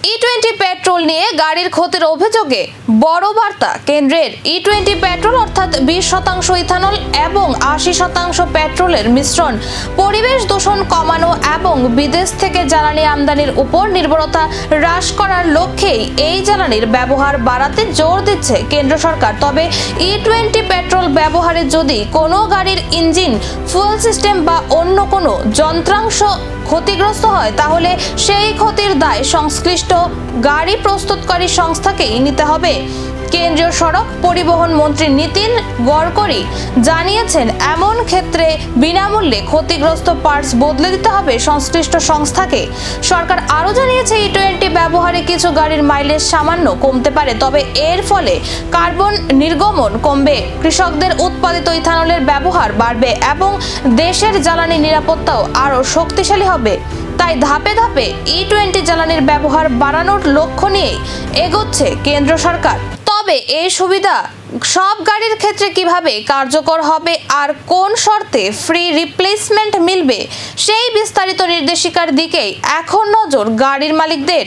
E20 petrol নিয়ে গাড়ির ক্ষতির অভিযোগে বড় বার্তা কেন্দ্রের। E20 পেট্রোল অর্থাৎ 20% ইথানল এবং 80% পেট্রোলের মিশ্রণ পরিবেশ দূষণ কমানো এবং বিদেশ থেকে জ্বালানি আমদানির উপর নির্ভরতা হ্রাস করার লক্ষ্যেই এই জ্বালানির ব্যবহার বাড়াতে জোর দিচ্ছে কেন্দ্র সরকার। তবে E20 পেট্রোল ব্যবহারে যদি কোনো গাড়ির ইঞ্জিন, ফুয়েল সিস্টেম বা অন্য কোনো যন্ত্রাংশ ক্ষতিগ্রস্ত হয় তাহলে সেই ক্ষতির দায় সংশ্লিষ্ট গাড়ি প্রস্তুতকারী সংস্থাকেই নিতে হবে। কেন্দ্রীয় সড়ক পরিবহন মন্ত্রী নীতিন গডকরি জানিয়েছেন, এমন ক্ষেত্রে বিনামূল্যে ক্ষতিগ্রস্ত পার্টস বদলে দিতে হবে সংশ্লিষ্ট সংস্থাকে। সরকার আরও জানিয়েছে, E20 ব্যবহারে কিছু গাড়ির মাইলেজ সামান্য কমতে পারে, তবে এর ফলে কার্বন নির্গমন কমবে, কৃষকদের উৎপাদিত ইথানলের ব্যবহার বাড়বে এবং দেশের জ্বালানি নিরাপত্তাও আরও শক্তিশালী হবে। তাই ধাপে ধাপে E20 জ্বালানির ব্যবহার বাড়ানোর লক্ষ্য নিয়ে এগোচ্ছে কেন্দ্র সরকার। তবে এই সুবিধা সব গাড়ির ক্ষেত্রে কিভাবে কার্যকর হবে আর কোন শর্তে ফ্রি রিপ্লেসমেন্ট মিলবে, সেই বিস্তারিত নির্দেশিকার দিকেই এখন নজর গাড়ির মালিকদের।